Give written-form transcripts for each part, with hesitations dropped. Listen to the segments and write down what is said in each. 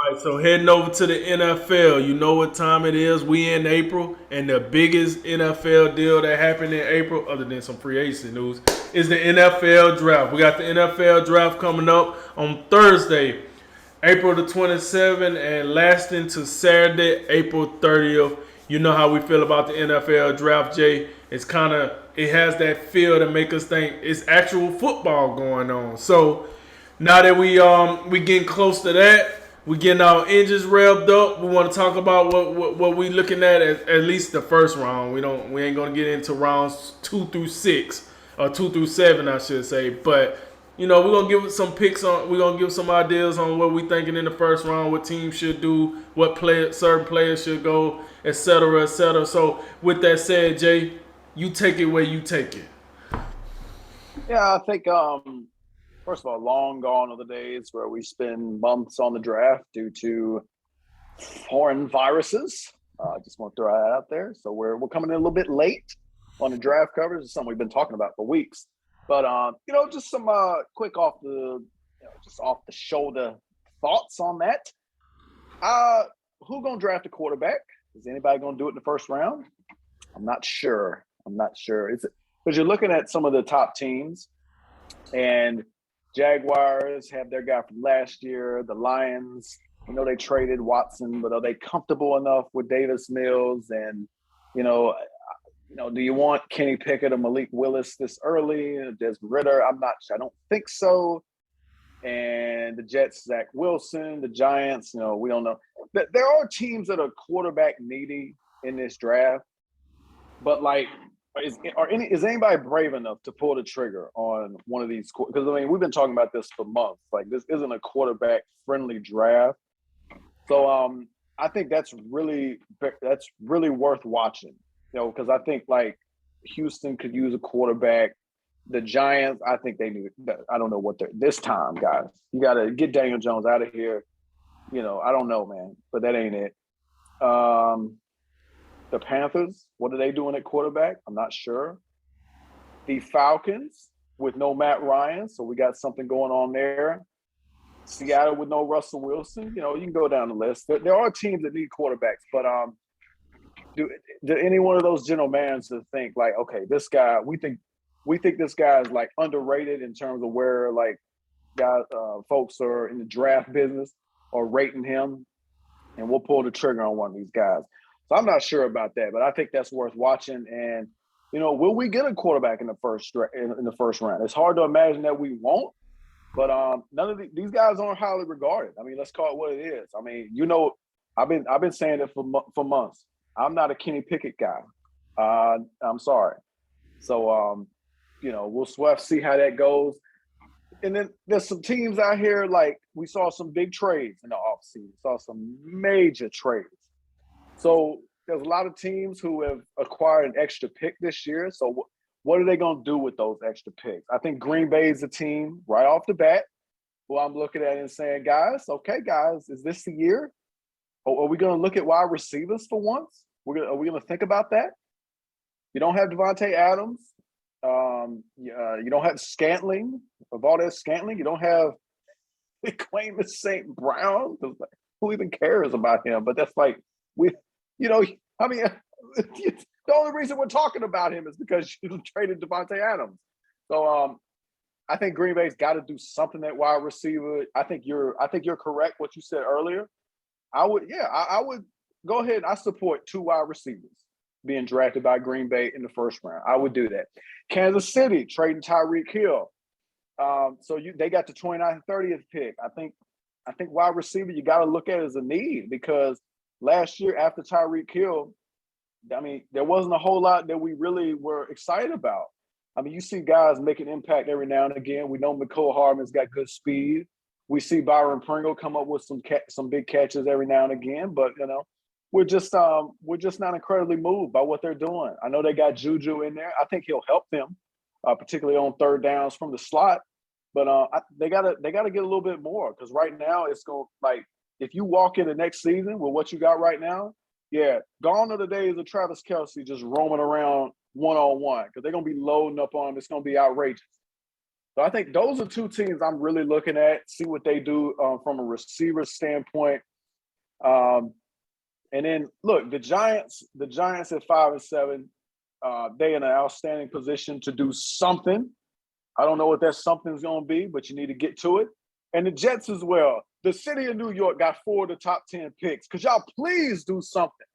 Right, so heading over to the NFL, you know what time it is. We in April, and the biggest NFL deal that happened in April, other than some free agency news, is the NFL draft. We got the NFL draft coming up on Thursday, April the 27th, and lasting to Saturday, April 30th. You know how we feel about the NFL draft, Jay. It has that feel to make us think it's actual football going on. So now that we getting close to that, we getting our engines revved up. We want to talk about what we looking at least the first round. We ain't gonna get into rounds 2 through 6 or 2 through 7, I should say. But we're gonna give some picks on. We're gonna give some ideas on what we thinking in the first round, what teams should do, what certain players should go, etc., etc. So with that said, Jay, you take it where you take it. Yeah, I think first of all, long gone are the days where we spend months on the draft due to foreign viruses. I just want to throw that out there. So we're coming in a little bit late on the draft coverage. It's something we've been talking about for weeks. But just some quick just off the shoulder thoughts on that. Uh, who gonna draft a quarterback? Is anybody gonna do it in the first round? I'm not sure. It's because you're looking at some of the top teams, and Jaguars have their guy from last year. The Lions, they traded Watson, but are they comfortable enough with Davis Mills? And you know, do you want Kenny Pickett or Malik Willis this early? Desmond Ritter? I'm not. I don't think so. And the Jets, Zach Wilson. The Giants, we don't know. There are teams that are quarterback needy in this draft, but like is anybody brave enough to pull the trigger on one of these? Because we've been talking about this for months. Like this isn't a quarterback friendly draft, so I think that's really worth watching. Because I think like Houston could use a quarterback. The Giants, I think they need. I don't know what they're this time, guys. You got to get Daniel Jones out of here. I don't know, man, but that ain't it. Um, the Panthers, what are they doing at quarterback? I'm not sure. The Falcons with no Matt Ryan, so we got something going on there. Seattle with no Russell Wilson. You can go down the list. There are teams that need quarterbacks, but do any one of those general managers think like, okay, this guy, we think this guy is like underrated in terms of where like guys, folks are in the draft business or rating him, and we'll pull the trigger on one of these guys. So I'm not sure about that, but I think that's worth watching. And will we get a quarterback in the first round? It's hard to imagine that we won't, but none of these guys aren't highly regarded. Let's call it what it is. I've been saying it for months. I'm not a Kenny Pickett guy. I'm sorry. So we'll have to see how that goes. And then there's some teams out here, like we saw some big trades in the offseason, saw some major trades. So there's a lot of teams who have acquired an extra pick this year. So what are they going to do with those extra picks? I think Green Bay is a team right off the bat who I'm looking at and saying, guys, is this the year? Or are we going to look at wide receivers for once? Are we going to think about that? You don't have Devontae Adams. You don't have Scantling, Valdez Scantling. You don't have Quamus St. Brown. Who even cares about him? But that's like we, you know, I mean, the only reason we're talking about him is because you traded Devontae Adams. So I think Green Bay's got to do something at wide receiver. I think you're correct what you said earlier. I would go ahead. I support two wide receivers being drafted by Green Bay in the first round. I would do that. Kansas City trading Tyreek Hill. They got the 29th and 30th pick. I think wide receiver you got to look at as a need because last year after Tyreek Hill, there wasn't a whole lot that we really were excited about. You see guys making impact every now and again. We know McCole Hardman's got good speed. We see Byron Pringle come up with some big catches every now and again, but we're just not incredibly moved by what they're doing. I know they got Juju in there. I think he'll help them, particularly on third downs from the slot. But they gotta get a little bit more because right now it's going like if you walk in the next season with what you got right now, yeah, gone are the days of Travis Kelce just roaming around one-on-one because they're gonna be loading up on him. It's gonna be outrageous. So I think those are two teams I'm really looking at. See what they do from a receiver standpoint. And then look, the Giants at 5-7, they in an outstanding position to do something. I don't know what that something's going to be, but you need to get to it. And the Jets as well. The city of New York got 4 of the top 10 picks. Could y'all please do something?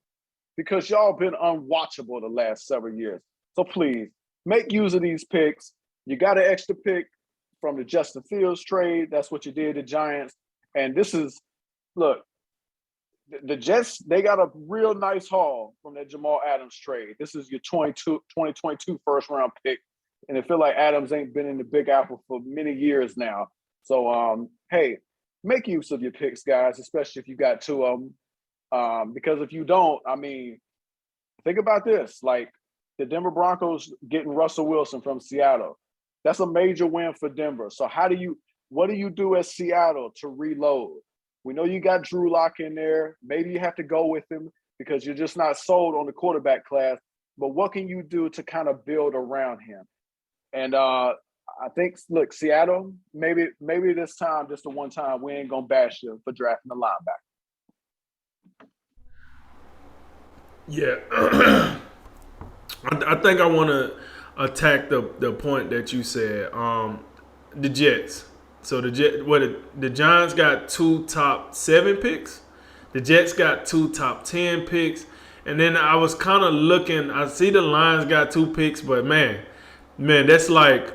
Because y'all been unwatchable the last several years. So please make use of these picks. You got an extra pick from the Justin Fields trade. That's what you did to Giants. And this is, look, the Jets, they got a real nice haul from that Jamal Adams trade. This is your 2022 first round pick. And I feel like Adams ain't been in the Big Apple for many years now. So, hey, make use of your picks, guys, especially if you got 2 of them. Because if you don't, I mean, think about this. Like the Denver Broncos getting Russell Wilson from Seattle. That's a major win for Denver. So what do you do as Seattle to reload? We know you got Drew Lock in there. Maybe you have to go with him because you're just not sold on the quarterback class. But what can you do to kind of build around him? And I think, look, Seattle, maybe this time, just the one time, we ain't going to bash you for drafting a linebacker. Yeah. I think I want to attack the point that you said. The Jets. So the Giants got 2 top 7 picks. The Jets got 2 top 10 picks. And then I was kind of looking. I see the Lions got 2 picks, but man, that's like,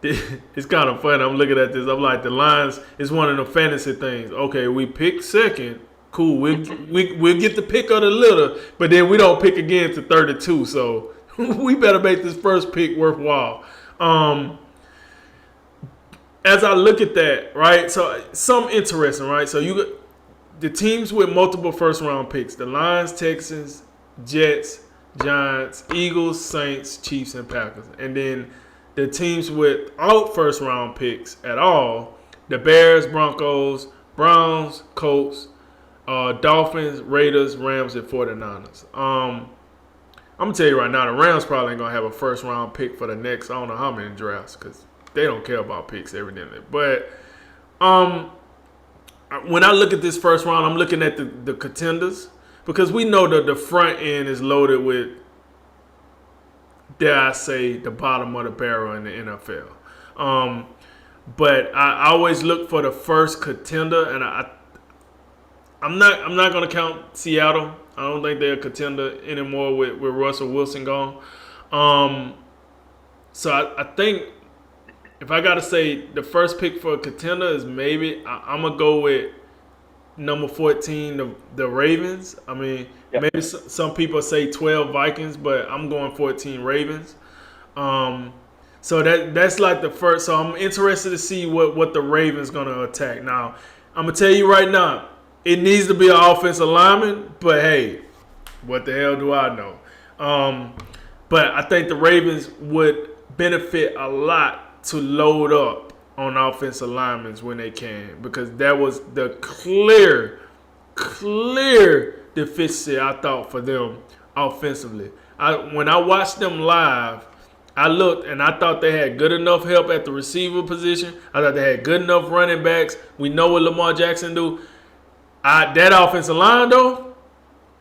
it's kind of funny. I'm looking at this. I'm like, the Lions is one of the fantasy things. Okay, we pick second. Cool. We'll get the pick of the litter, but then we don't pick again to 32. So we better make this first pick worthwhile. As I look at that, right? So some interesting, right? So you got the teams with multiple first round picks: the Lions, Texans, Jets, Giants, Eagles, Saints, Chiefs, and Packers. And then the teams without first round picks at all: the Bears, Broncos, Browns, Colts, Dolphins, Raiders, Rams, and 49ers. I'm gonna tell you right now, the Rams probably ain't gonna have a first round pick for the next, I don't know how many drafts, because they don't care about picks evidently. But when I look at this first round, I'm looking at the contenders, because we know that the front end is loaded with, dare I say, the bottom of the barrel in the NFL. But I always look for the first contender, and I'm not gonna count Seattle. I don't think they're a contender anymore with Russell Wilson gone. So I think if I gotta say the first pick for a contender is maybe I'm gonna go with number 14, the Ravens. I mean, maybe some people say 12 Vikings, but I'm going 14 Ravens. So that's like the first. So I'm interested to see what the Ravens gonna attack. Now I'm gonna tell you right now, it needs to be an offensive lineman, but hey, what the hell do I know? But I think the Ravens would benefit a lot to load up on offensive linemen when they can, because that was the clear deficiency I thought for them offensively. When I watched them live, I looked and I thought they had good enough help at the receiver position. I thought they had good enough running backs. We know what Lamar Jackson do. That offensive line, though,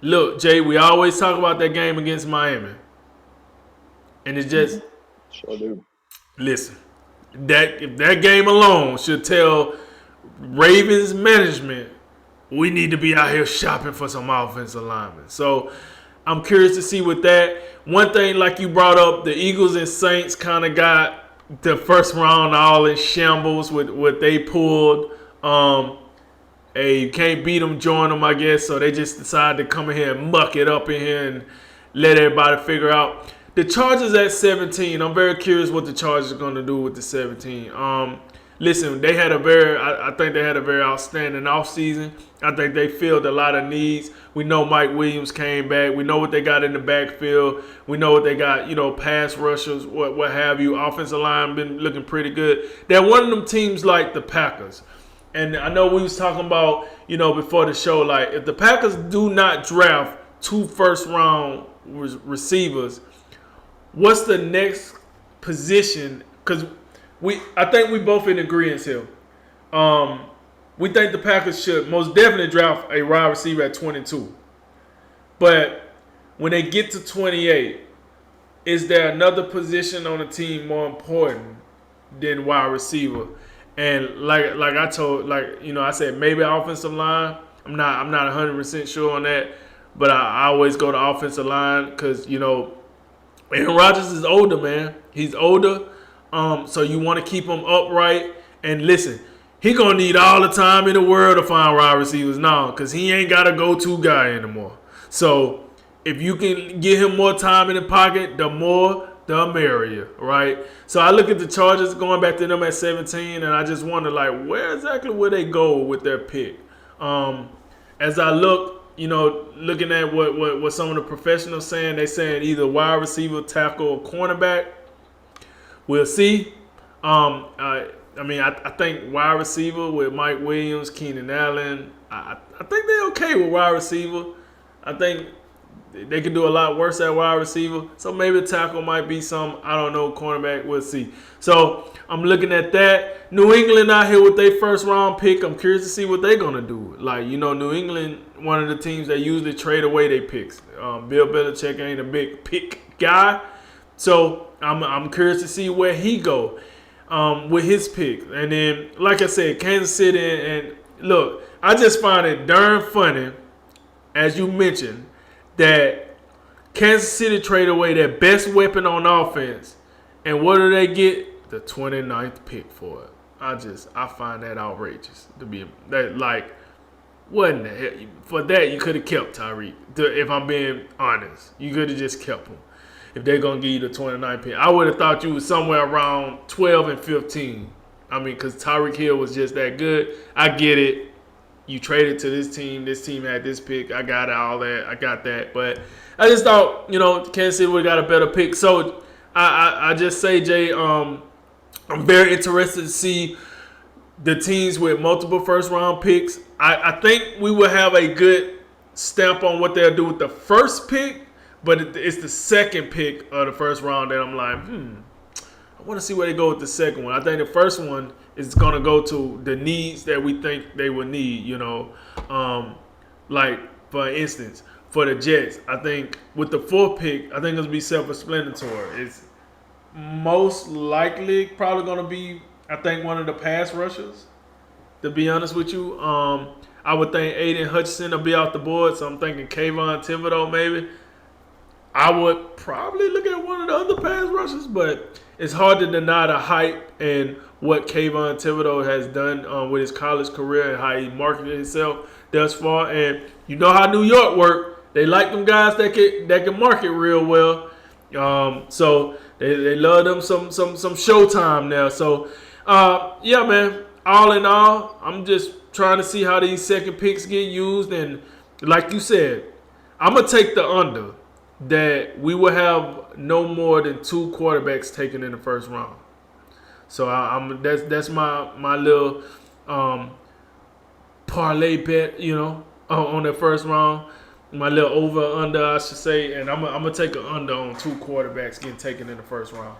look, Jay, we always talk about that game against Miami. And it's just, sure do. Listen, that game alone should tell Ravens management we need to be out here shopping for some offensive linemen. So I'm curious to see with that. One thing, like you brought up, the Eagles and Saints kind of got the first round all in shambles with what they pulled. Hey, you can't beat them, join them, I guess. So they just decided to come in here and muck it up in here and let everybody figure out. The Chargers at 17. I'm very curious what the Chargers are going to do with the 17. Listen, they had I think they had a very outstanding offseason. I think they filled a lot of needs. We know Mike Williams came back. We know what they got in the backfield. We know what they got, pass rushers, what have you. Offensive line been looking pretty good. They're one of them teams like the Packers. And I know we was talking about, before the show, like if the Packers do not draft 2 first-round receivers, what's the next position? Because I think we both in agreement here. we think the Packers should most definitely draft a wide receiver at 22. But when they get to 28, is there another position on the team more important than wide receiver? And like I said, maybe offensive line. I'm not 100% sure on that, but I always go to offensive line because Aaron Rodgers is older, man. He's older, so you want to keep him upright. And listen, he gonna need all the time in the world to find wide receivers now because he ain't got a go-to guy anymore. So if you can get him more time in the pocket, the more the merrier, right? So I look at the Chargers going back to them at 17, and I just wonder, like, where exactly will they go with their pick? As I look, looking at what some of the professionals saying, they saying either wide receiver, tackle, or cornerback. We'll see. I think wide receiver with Mike Williams, Keenan Allen, I think they're okay with wide receiver. I think they could do a lot worse at wide receiver. So maybe tackle might be some, I don't know, cornerback. We'll see. So I'm looking at that. New England out here with their first round pick. I'm curious to see what they're going to do. Like, New England, one of the teams that usually trade away their picks. Bill Belichick ain't a big pick guy. So I'm curious to see where he go with his pick. And then, like I said, Kansas City. And look, I just find it darn funny, as you mentioned, that Kansas City traded away their best weapon on offense, and what do they get? The 29th pick for it. I find that outrageous to be that. Like, what in the hell? For that, you could have kept Tyreek. If I'm being honest, you could have just kept him. If they're gonna give you the 29th pick, I would have thought you was somewhere around 12 and 15. Because Tyreek Hill was just that good. I get it. You traded to this team. This team had this pick. I got all that. I got that. But I just thought, Kansas City would have got a better pick. So I just say, Jay, I'm very interested to see the teams with multiple first-round picks. I think we will have a good stamp on what they'll do with the first pick, but it's the second pick of the first round that I'm like, I want to see where they go with the second one. I think the first one is going to go to the needs that we think they will need, like, for instance, for the Jets, I think with the fourth pick, I think it's going to be self-explanatory. It's most likely probably going to be, I think, one of the pass rushers, to be honest with you. I would think Aiden Hutchinson will be off the board, so I'm thinking Kayvon Thibodeau maybe. I would probably look at one of the other pass rushers, but it's hard to deny the hype and what Kayvon Thibodeau has done with his college career and how he marketed himself thus far. And you know how New York work. They like them guys that can market real well. So they love them some showtime now. So, yeah, man, all in all, I'm just trying to see how these second picks get used. And like you said, I'm going to take the under that we will have no more than 2 quarterbacks taken in the first round. So that's my little parlay bet, on the first round. My little over under, I should say, and I'm gonna take an under on 2 quarterbacks getting taken in the first round.